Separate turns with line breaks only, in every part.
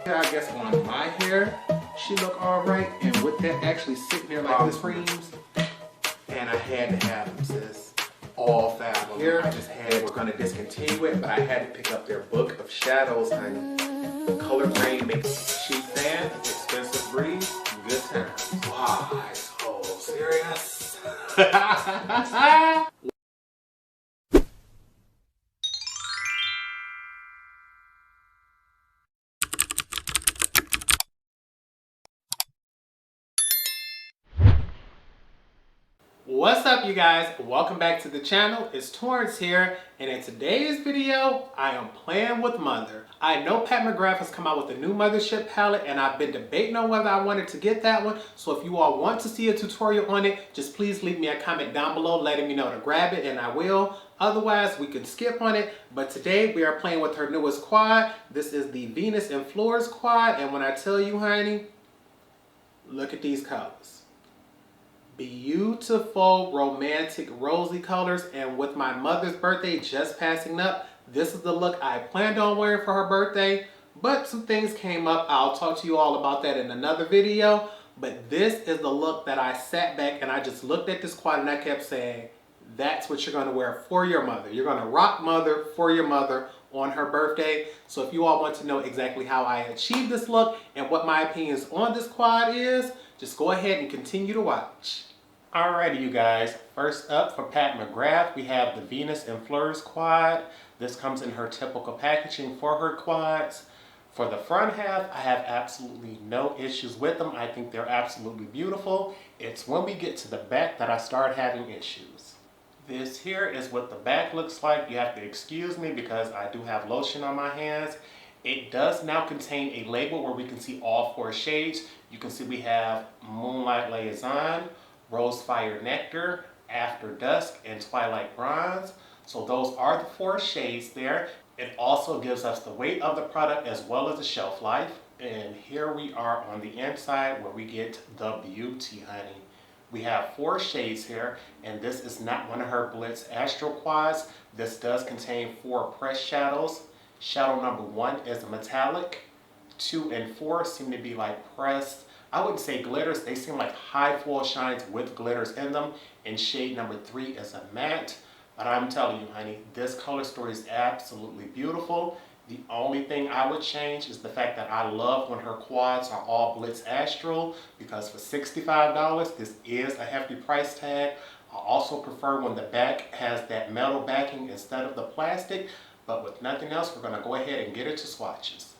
I guess on my hair, she look all right. And with that actually sitting there like this creams, and I had to have them, sis. All 5 of them. Here, I just had, we're gonna discontinue it, but I had to pick up their book of shadows, honey. Color grade makes cheap fan, expensive breeze, good times. Why so serious? What's up, you guys? Welcome back to the channel. It's Torrence here, and in today's video, I am playing with Mother. I know Pat McGrath has come out with a new Mothership palette, and I've been debating on whether I wanted to get that one. So if you all want to see a tutorial on it, just please leave me a comment down below letting me know to grab it, and I will. Otherwise, we can skip on it. But today, we are playing with her newest quad. This is the Venus and Fleurs quad, and when I tell you, honey, look at these colors. Beautiful, romantic, rosy colors, and with my mother's birthday just passing up, this is the look I planned on wearing for her birthday, but some things came up. I'll talk to you all about that in another video, but this is the look that I sat back and I just looked at this quad and I kept saying, that's what you're going to wear for your mother. You're going to rock Mother for your mother on her birthday. So if you all want to know exactly how I achieved this look and what my opinions on this quad is, just go ahead and continue to watch. Alrighty, you guys, first up for Pat McGrath, we have the Venus and Fleurs quad. This comes in her typical packaging for her quads. For the front half, I have absolutely no issues with them. I think they're absolutely beautiful. It's when we get to the back that I start having issues. This here is what the back looks like. You have to excuse me because I do have lotion on my hands. It does now contain a label where we can see all 4 shades. You can see we have Moonlight Liaison, Rose Fire Nectar, After Dusk, and Twilight Bronze. So those are the 4 shades there. It also gives us the weight of the product as well as the shelf life. And here we are on the inside where we get the beauty, honey. We have 4 shades here, and this is not one of her Blitz Astral quads. This does contain 4 pressed shadows. Shadow number 1 is a metallic. 2 and 4 seem to be like pressed, I wouldn't say glitters, they seem like high foil shines with glitters in them. And shade number 3 is a matte. But I'm telling you, honey, this color story is absolutely beautiful. The only thing I would change is the fact that I love when her quads are all Blitz Astral, because for $65, this is a hefty price tag. I also prefer when the back has that metal backing instead of the plastic. But with nothing else, we're gonna go ahead and get it to swatches.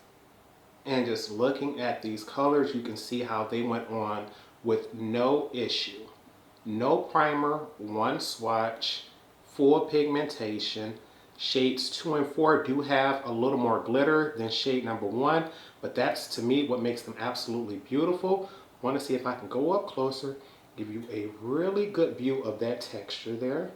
And just looking at these colors, you can see how they went on with no issue. No primer, 1 swatch, full pigmentation. Shades 2 and 4 do have a little more glitter than shade number 1, but that's to me what makes them absolutely beautiful. I want to see if I can go up closer, give you a really good view of that texture there.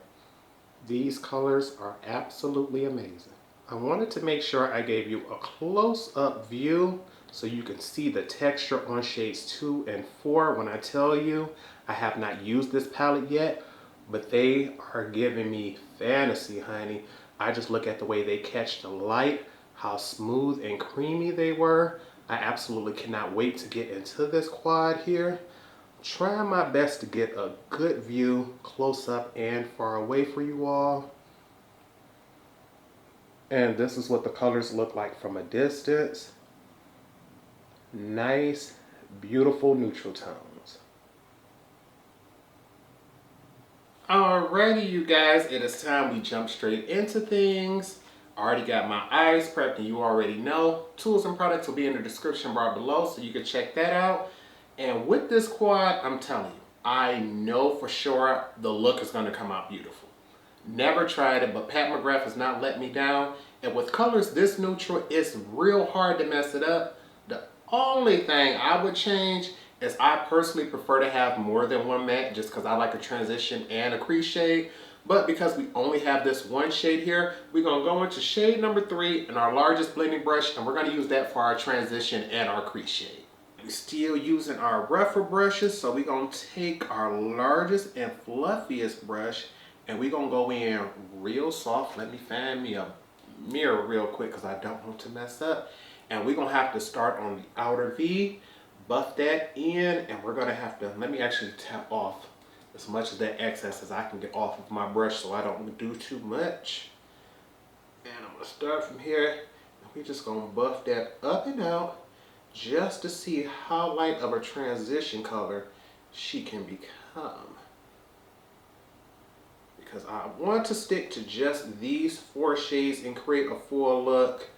These colors are absolutely amazing. I wanted to make sure I gave you a close-up view so you can see the texture on shades 2 and 4. When I tell you, I have not used this palette yet, but they are giving me fantasy, honey. I just look at the way they catch the light, how smooth and creamy they were. I absolutely cannot wait to get into this quad here. Trying my best to get a good view, close up and far away for you all. And this is what the colors look like from a distance. Nice, beautiful neutral tones. Alrighty, you guys, it is time we jump straight into things. I already got my eyes prepped, and you already know. Tools and products will be in the description bar below, so you can check that out. And with this quad, I'm telling you, I know for sure the look is going to come out beautiful. Never tried it, but Pat McGrath has not let me down. And with colors this neutral, it's real hard to mess it up. The only thing I would change is I personally prefer to have more than 1 matte, just because I like a transition and a crease shade. But because we only have this 1 shade here, we're going to go into shade number 3 in our largest blending brush, and we're going to use that for our transition and our crease shade. We're still using our Redford brushes, so we're going to take our largest and fluffiest brush, and we're going to go in real soft. Let me find me a mirror real quick because I don't want to mess up. And we're gonna have to start on the outer V, buff that in, and we're gonna have to, let me actually tap off as much of that excess as I can get off of my brush so I don't do too much. And I'm gonna start from here, and we're just gonna buff that up and out just to see how light of a transition color she can become. Because I want to stick to just these 4 shades and create a full look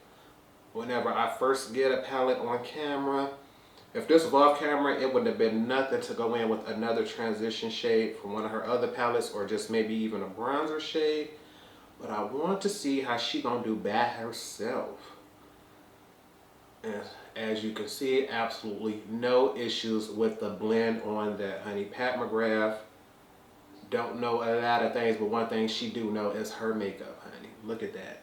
whenever I first get a palette on camera. If this was off camera, it wouldn't have been nothing to go in with another transition shade from one of her other palettes, or just maybe even a bronzer shade. But I want to see how she gonna do by herself. And as you can see, absolutely no issues with the blend on that, honey. Pat McGrath don't know a lot of things, but one thing she do know is her makeup, honey. Look at that.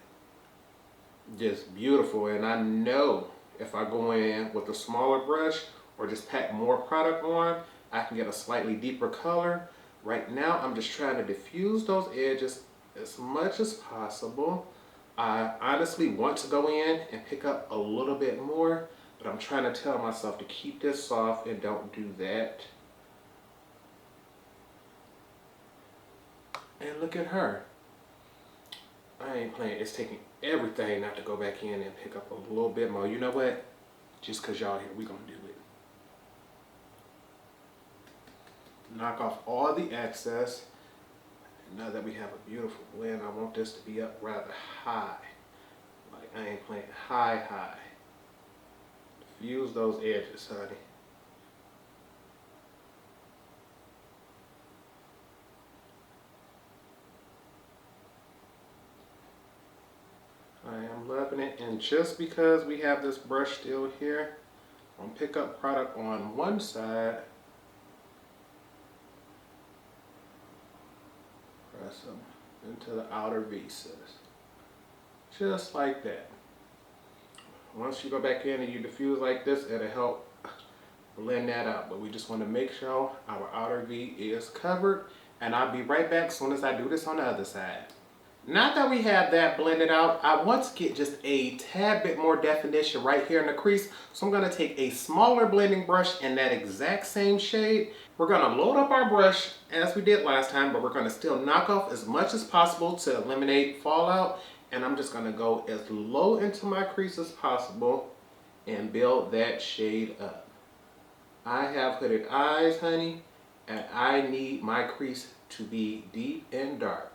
Just beautiful. And I know if I go in with a smaller brush or just pack more product on, I can get a slightly deeper color. Right now, I'm just trying to diffuse those edges as much as possible. I honestly want to go in and pick up a little bit more, but I'm trying to tell myself to keep this soft and don't do that. And look at her. I ain't playing. It's taking everything not to go back in and pick up a little bit more. You know what? Just because y'all here, we gonna do it. Knock off all the excess. And now that we have a beautiful blend, I want this to be up rather high. Like I ain't playing high. Diffuse those edges, honey. I am loving it, and just because we have this brush still here, I'm gonna pick up product on one side, press them into the outer V, sis. Just like that. Once you go back in and you diffuse like this, it'll help blend that out, but we just want to make sure our outer V is covered, and I'll be right back as soon as I do this on the other side. Now that we have that blended out, I want to get just a tad bit more definition right here in the crease. So I'm going to take a smaller blending brush in that exact same shade. We're going to load up our brush as we did last time, but we're going to still knock off as much as possible to eliminate fallout. And I'm just going to go as low into my crease as possible and build that shade up. I have hooded eyes, honey, and I need my crease to be deep and dark.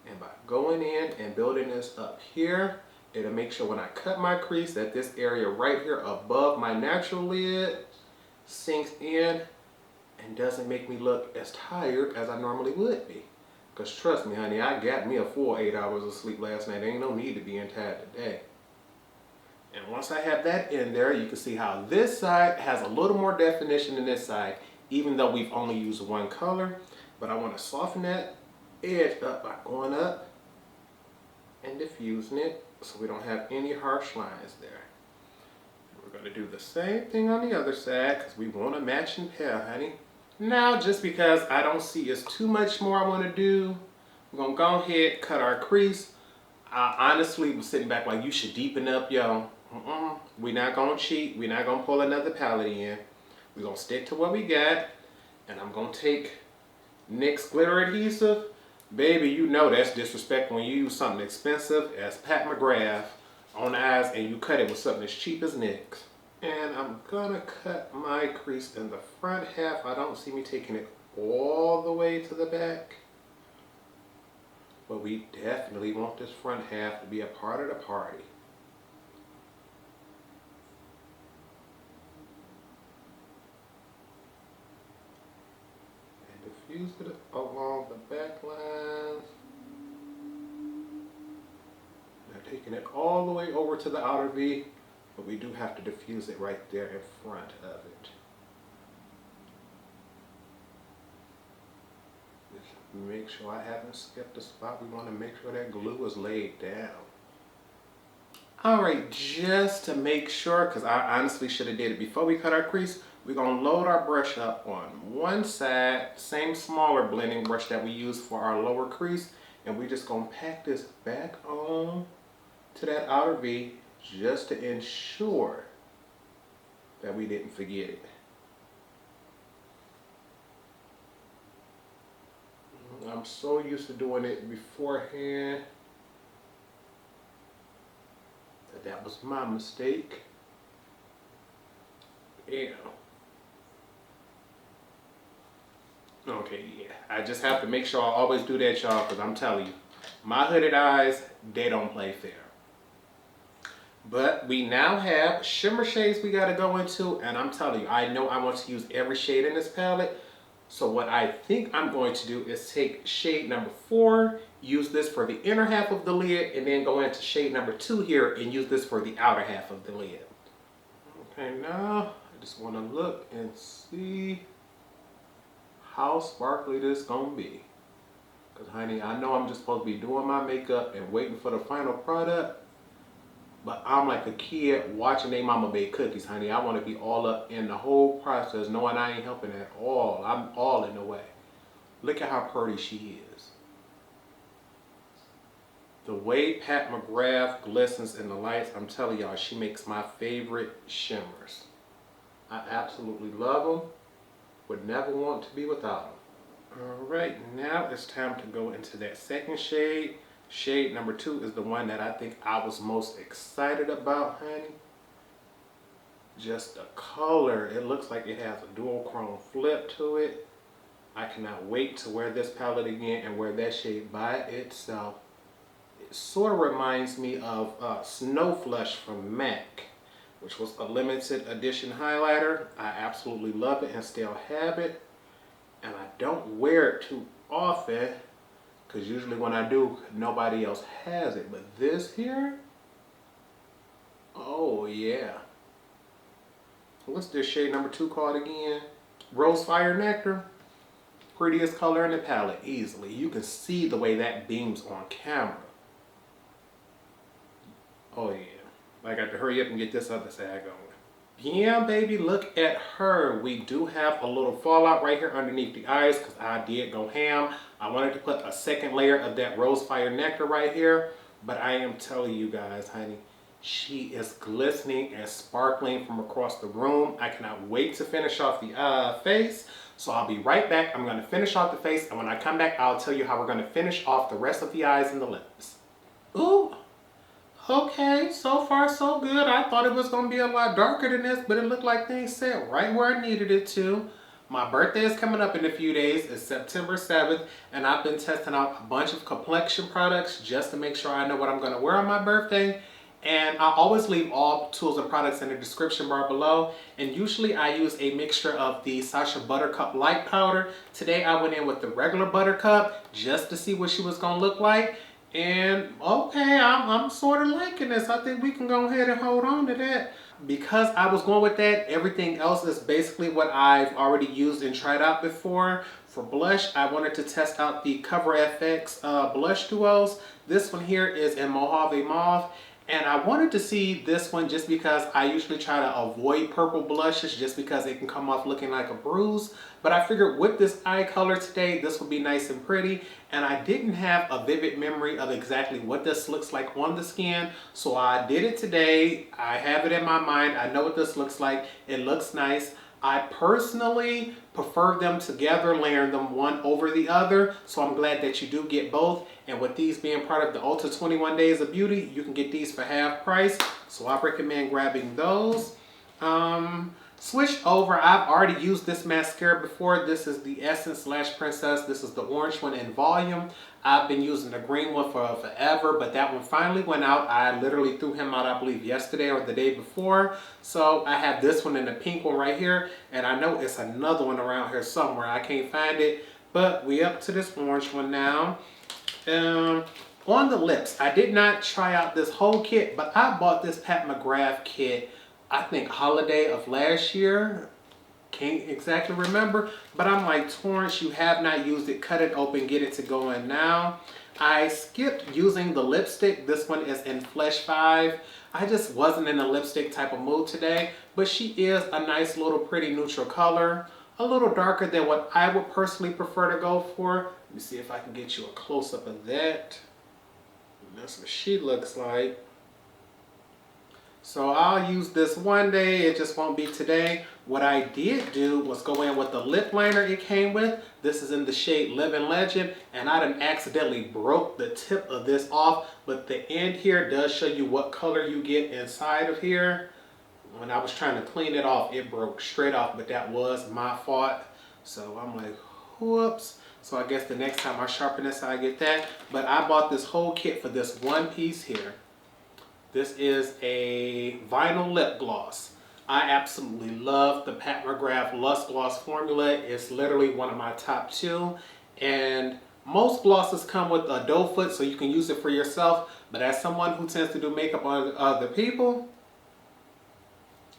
And by going in and building this up here, it'll make sure when I cut my crease that this area right here above my natural lid sinks in and doesn't make me look as tired as I normally would be. Because trust me, honey, I got me a full 8 hours of sleep last night. There ain't no need to be tired today. And once I have that in there, you can see how this side has a little more definition than this side, even though we've only used one color. But I want to soften that edge up by going up and diffusing it so we don't have any harsh lines there. We're going to do the same thing on the other side because we want a matching pair, honey. Now, just because I don't see it's too much more I want to do, we're going to go ahead, cut our crease. I honestly was sitting back like, you should deepen up, yo. We're not going to cheat. We're not going to pull another palette in. We're going to stick to what we got. And I'm going to take NYX glitter adhesive. Baby, you know that's disrespect when you use something expensive as Pat McGrath on the eyes and you cut it with something as cheap as NYX. And I'm gonna cut my crease in the front half. I don't see me taking it all the way to the back. But we definitely want this front half to be a part of the party. Diffuse it along the back lines. Now taking it all the way over to the outer V, but we do have to diffuse it right there in front of it. Just make sure I haven't skipped a spot. We want to make sure that glue is laid down. Alright, just to make sure, because I honestly should have did it before we cut our crease, we're going to load our brush up on one side, same smaller blending brush that we use for our lower crease, and we're just going to pack this back on to that outer V just to ensure that we didn't forget it. I'm so used to doing it beforehand that was my mistake. Yeah. Okay, yeah. I just have to make sure I always do that, y'all, because I'm telling you, my hooded eyes, they don't play fair. But we now have shimmer shades we got to go into, and I'm telling you, I know I want to use every shade in this palette. So what I think I'm going to do is take shade number 4, use this for the inner half of the lid, and then go into shade number 2 here and use this for the outer half of the lid. Okay, now I just want to look and see how sparkly this gonna be. Because honey, I know I'm just supposed to be doing my makeup and waiting for the final product, but I'm like a kid watching their mama bake cookies, honey. I want to be all up in the whole process, knowing I ain't helping at all. I'm all in the way. Look at how pretty she is. The way Pat McGrath glistens in the lights, I'm telling y'all, she makes my favorite shimmers. I absolutely love them. Would never want to be without them. Alright, now it's time to go into that second shade. Shade number 2 is the one that I think I was most excited about, honey. Just the color. It looks like it has a dual chrome flip to it. I cannot wait to wear this palette again and wear that shade by itself. It sort of reminds me of Snow Flush from MAC, which was a limited edition highlighter. I absolutely love it and still have it. And I don't wear it too often, because usually when I do, nobody else has it. But this here, oh yeah. What's this shade number 2 called again? Rose Fire Nectar. Prettiest color in the palette, easily. You can see the way that beams on camera. Oh yeah. I got to hurry up and get this other side going. Yeah, baby, look at her. We do have a little fallout right here underneath the eyes because I did go ham. I wanted to put a second layer of that Rose Fire Nectar right here, but I am telling you guys, honey, she is glistening and sparkling from across the room. I cannot wait to finish off the face. So I'll be right back. I'm going to finish off the face, and when I come back, I'll tell you how we're going to finish off the rest of the eyes and the lips. Ooh. Okay, so far so good. I thought it was going to be a lot darker than this, but it looked like things set right where I needed it to. My birthday is coming up in a few days. It's September 7th, and I've been testing out a bunch of complexion products just to make sure I know what I'm going to wear on my birthday. And I always leave all tools and products in the description bar below. And usually I use a mixture of the Sacha Buttercup Light Powder. Today I went in with the regular Buttercup just to see what she was going to look like. And okay, I'm sort of liking this. I think we can go ahead and hold on to that. Because I was going with that, everything else is basically what I've already used and tried out before. For blush, I wanted to test out the Cover FX blush duos. This one here is in Mojave Mauve. And I wanted to see this one just because I usually try to avoid purple blushes just because it can come off looking like a bruise. But I figured with this eye color today, this would be nice and pretty. And I didn't have a vivid memory of exactly what this looks like on the skin. So I did it today. I have it in my mind. I know what this looks like. It looks nice. I personally prefer them together, layering them one over the other. So I'm glad that you do get both. And with these being part of the Ulta 21 Days of Beauty, you can get these for half price. So I recommend grabbing those. Switch over. I've already used this mascara before. This is the Essence Lash Princess. This is the orange one in volume. I've been using the green one for forever, but that one finally went out. I literally threw him out, I believe, yesterday or the day before. So I have this one and the pink one right here, and I know it's another one around here somewhere. I can't find it, but we up to this orange one now. On the lips, I did not try out this whole kit, but I bought this Pat McGrath kit, I think holiday of last year. Can't exactly remember, but I'm like, Torrence, you have not used it. Cut it open, get it to going now. I skipped using the lipstick. This one is in Flesh 5. I just wasn't in a lipstick type of mood today, but she is a nice little pretty neutral color. A little darker than what I would personally prefer to go for. Let me see if I can get you a close-up of that. That's what she looks like. So I'll use this one day, it just won't be today. What I did do was go in with the lip liner it came with. This is in the shade Living Legend, and I done accidentally broke the tip of this off, but the end here does show you what color you get inside of here. When I was trying to clean it off, it broke straight off, but that was my fault. So I'm like, whoops. So I guess the next time I sharpen this, I get that. But I bought this whole kit for this one piece here. This is a vinyl lip gloss. I absolutely love the Pat McGrath Lust Gloss formula. It's literally one of my top 2. And most glosses come with a doe foot, so you can use it for yourself. But as someone who tends to do makeup on other people,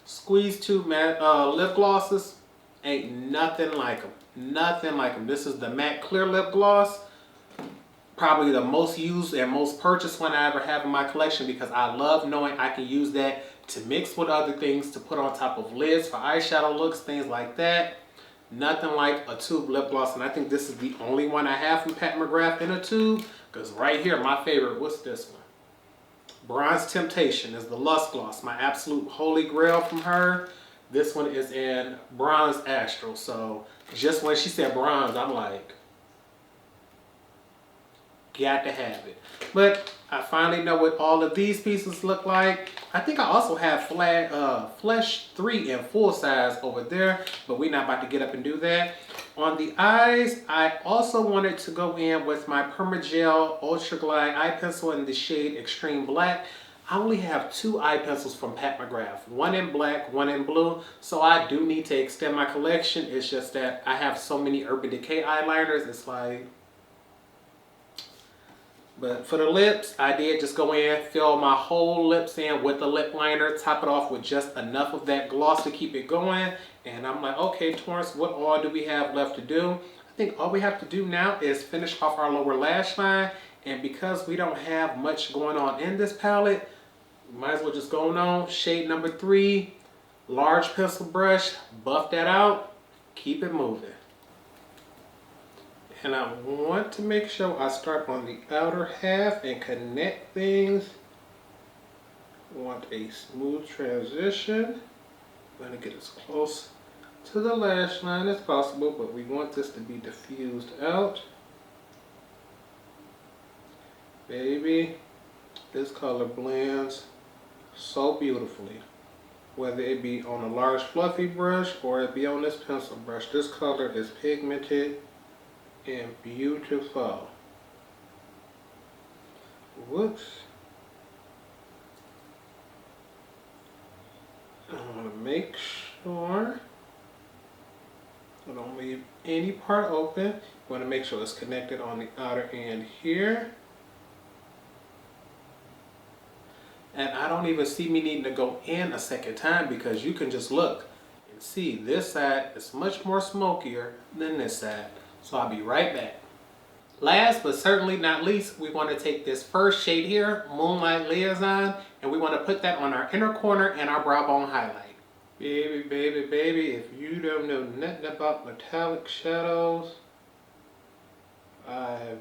Squeeze 2 matte lip glosses ain't nothing like them. Nothing like them. This is the matte clear lip gloss. Probably the most used and most purchased one I ever have in my collection, because I love knowing I can use that to mix with other things to put on top of lids for eyeshadow looks, things like that. Nothing like a tube lip gloss, and I think this is the only one I have from Pat McGrath in a tube, because right here, my favorite, what's this one? Bronze Temptation is the Lust Gloss, my absolute holy grail from her. This one is in Bronze Astral, so just when she said bronze, I'm like, got to have it. But I finally know what all of these pieces look like. I think I also have Flesh 3 in full size over there, but we're not about to get up and do that. On the eyes, I also wanted to go in with my Permagel Ultra Glide eye pencil in the shade Extreme Black. I only have 2 eye pencils from Pat McGrath, one in black, one in blue, so I do need to extend my collection. It's just that I have so many Urban Decay eyeliners, it's like... But for the lips, I did just go in, fill my whole lips in with the lip liner, top it off with just enough of that gloss to keep it going. And I'm like, okay, Torrence, what all do we have left to do? I think all we have to do now is finish off our lower lash line. And because we don't have much going on in this palette, we might as well just go on. Shade number 3, large pencil brush, buff that out, keep it moving. And I want to make sure I start on the outer half and connect things. I want a smooth transition. I'm going to get as close to the lash line as possible, but we want this to be diffused out. Baby, this color blends so beautifully. Whether it be on a large fluffy brush or it be on this pencil brush, this color is pigmented and beautiful. Whoops. I want to make sure I don't leave any part open. I want to make sure it's connected on the outer end here. And I don't even see me needing to go in a second time, because you can just look and see this side is much more smokier than this side. So I'll be right back. Last but certainly not least, we want to take this first shade here, Moonlight Liaison, and we want to put that on our inner corner and our brow bone highlight. Baby, baby, baby, if you don't know nothing about metallic shadows, I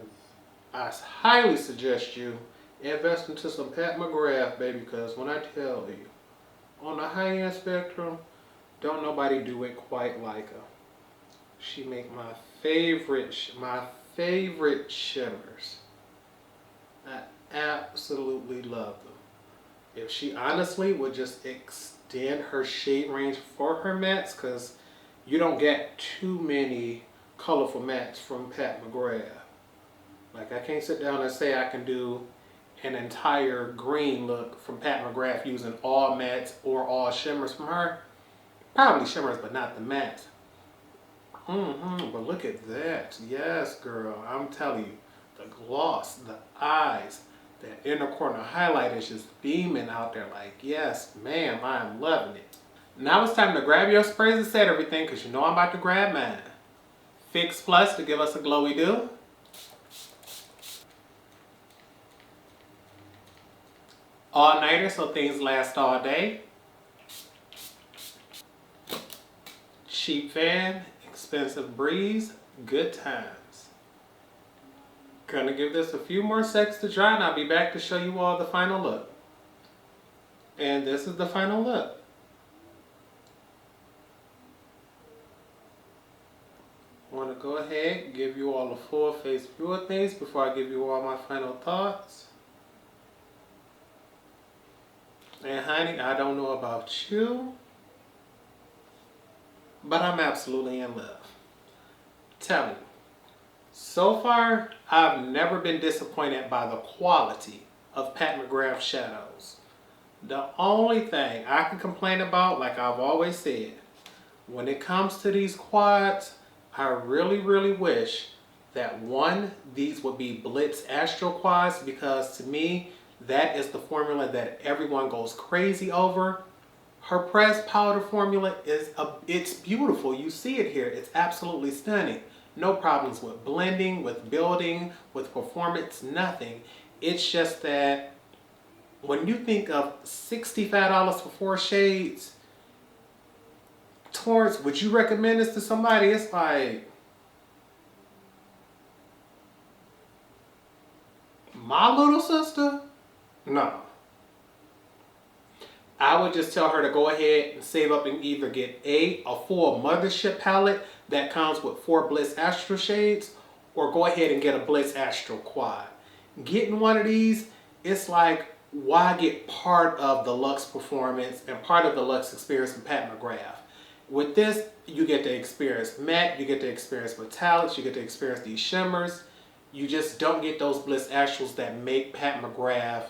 highly suggest you invest into some Pat McGrath, baby, because when I tell you, on the high-end spectrum, don't nobody do it quite like her. She make my favorite shimmers. I absolutely love them. If she honestly would just extend her shade range for her mattes, because you don't get too many colorful mattes from Pat McGrath. Like, I can't sit down and say I can do an entire green look from Pat McGrath using all mattes or all shimmers from her. Probably shimmers, but not the mattes. But look at that. Yes, girl. I'm telling you, the gloss, the eyes, that inner corner highlight is just beaming out there like, yes, ma'am, I'm loving it. Now it's time to grab your sprays and set everything, because you know I'm about to grab mine. Fix Plus to give us a glowy do. All nighter so things last all day. Cheap Fan, Expensive Breeze, Good Times. Gonna give this a few more seconds to dry and I'll be back to show you all the final look. And this is the final look. I want to go ahead and give you all a full face view of things before I give you all my final thoughts. And honey, I don't know about you, but I'm absolutely in love. Tell me, so far, I've never been disappointed by the quality of Pat McGrath shadows. The only thing I can complain about, like I've always said, when it comes to these quads, I really wish that one, these would be Blitz Astro quads, because to me, that is the formula that everyone goes crazy over. Her pressed powder formula it's beautiful. You see it here. It's absolutely stunning. No problems with blending, with building, with performance, nothing. It's just that when you think of $65 for 4 shades, Torrence, would you recommend this to somebody? It's like, my little sister? No. I would just tell her to go ahead and save up and either get a full Mothership palette that comes with 4 Blitz Astro shades, or go ahead and get a Blitz Astro quad. Getting one of these, it's like, why get part of the luxe performance and part of the luxe experience from Pat McGrath? With this, you get to experience matte, you get to experience metallics, you get to experience these shimmers. You just don't get those Blitz Astros that make Pat McGrath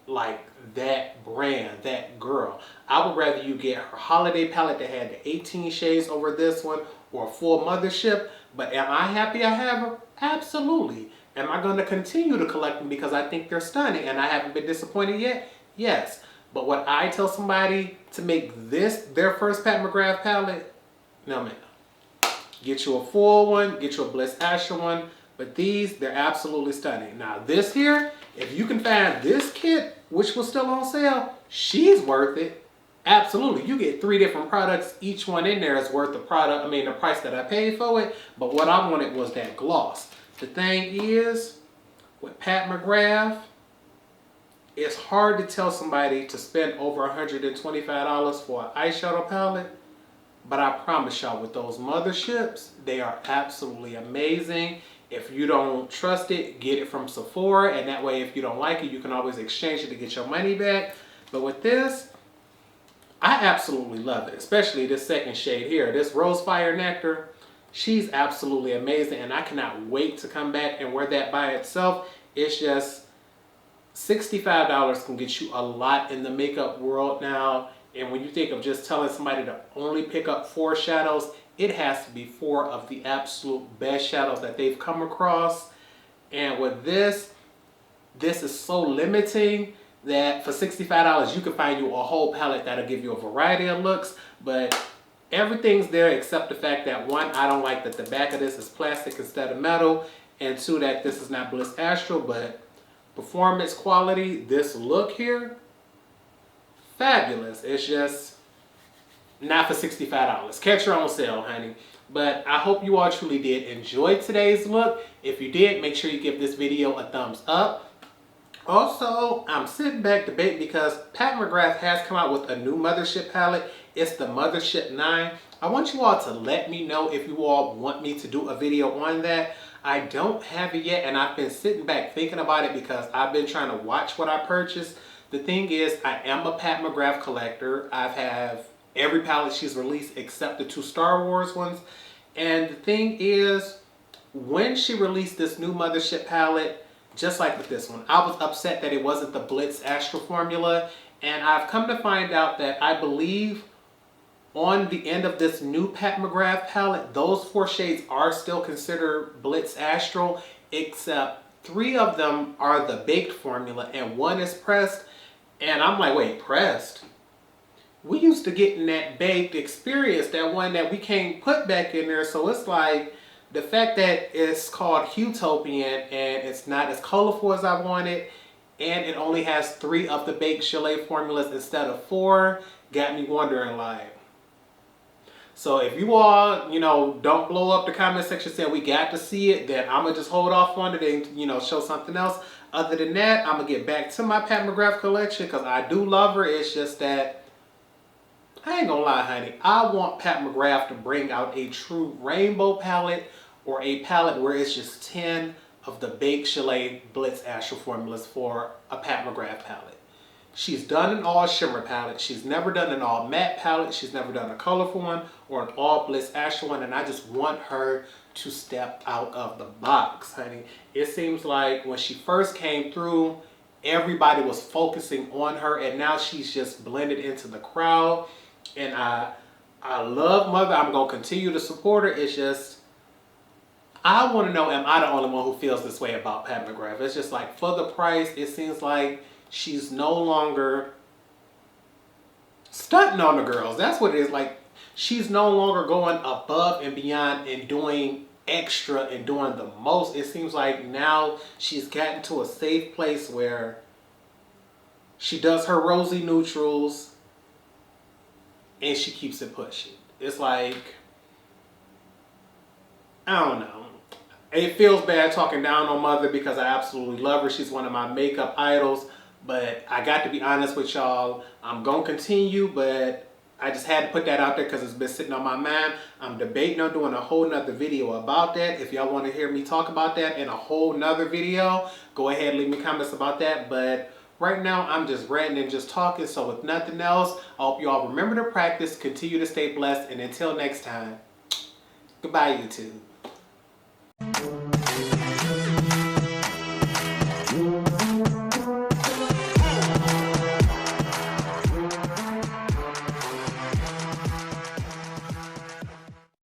like that brand, that girl. I would rather you get her holiday palette that had the 18 shades over this one, or a full Mothership. But am I happy I have her? Absolutely. Am I going to continue to collect them because I think they're stunning and I haven't been disappointed yet? Yes. But would I tell somebody to make this their first Pat McGrath palette? No, ma'am. Get you a full one, get you a Blitz Astro one. But these, they're absolutely stunning. Now this here, if you can find this kit, which was still on sale, she's worth it. Absolutely. You get 3 different products. Each one in there is worth the the price that I paid for it. But what I wanted was that gloss. The thing is, with Pat McGrath, it's hard to tell somebody to spend over $125 for an eyeshadow palette. But I promise y'all, with those Motherships, they are absolutely amazing. If you don't trust it, get it from Sephora, and that way if you don't like it, you can always exchange it to get your money back. But with this, I absolutely love it, especially this second shade here, this Rose Fire Nectar. She's absolutely amazing, and I cannot wait to come back and wear that by itself. It's just $65 can get you a lot in the makeup world now. And when you think of just telling somebody to only pick up 4 shadows, it has to be 4 of the absolute best shadows that they've come across. And with this is so limiting that for $65 you can find you a whole palette that'll give you a variety of looks. But everything's there except the fact that 1, I don't like that the back of this is plastic instead of metal, and 2, that this is not Blitz Astro. But performance quality, this look here, fabulous. It's just not for $65. Catch her on sale, honey. But I hope you all truly did enjoy today's look. If you did, make sure you give this video a thumbs up. Also, I'm sitting back debating because Pat McGrath has come out with a new Mothership palette. It's the Mothership IX. I want you all to let me know if you all want me to do a video on that. I don't have it yet, and I've been sitting back thinking about it because I've been trying to watch what I purchased. The thing is, I am a Pat McGrath collector. I have every palette she's released except the 2 Star Wars ones. And the thing is, when she released this new Mothership palette, just like with this one, I was upset that it wasn't the Blitz Astro formula. And I've come to find out that I believe on the end of this new Pat McGrath palette, those 4 shades are still considered Blitz Astro, except 3 of them are the baked formula and 1 is pressed. And I'm like, wait, pressed? We used to get in that baked experience, that one that we can't put back in there. So it's like, the fact that it's called Utopian and it's not as colorful as I wanted, and it only has 3 of the baked gelée formulas instead of 4, got me wondering, like. So if you all, don't blow up the comment section saying we got to see it, then I'm going to just hold off on it and, show something else. Other than that, I'm going to get back to my Pat McGrath collection because I do love her. It's just that, I ain't going to lie, honey. I want Pat McGrath to bring out a true rainbow palette or a palette where it's just 10 of the Baked Chalet Blitz Astral formulas for a Pat McGrath palette. She's done an all shimmer palette. She's never done an all matte palette. She's never done a colorful one or an all Blitz Astral one. And I just want her to step out of the box, honey. It seems like when she first came through, everybody was focusing on her. And now she's just blended into the crowd. And I love Mother. I'm going to continue to support her. It's just, I want to know, am I the only one who feels this way about Pat McGrath? It's just like, for the price, it seems like she's no longer stunting on the girls. That's what it is. Like, she's no longer going above and beyond and doing extra and doing the most. It seems like now she's gotten to a safe place where she does her rosy neutrals and she keeps it pushing. It's like, I don't know. It feels bad talking down on Mother because I absolutely love her. She's one of my makeup idols. But I got to be honest with y'all. I'm going to continue, but I just had to put that out there because it's been sitting on my mind. I'm debating on doing a whole nother video about that. If y'all want to hear me talk about that in a whole nother video, go ahead and leave me comments about that. But right now, I'm just ranting and just talking. So with nothing else, I hope y'all remember to practice, continue to stay blessed, and until next time, goodbye, YouTube.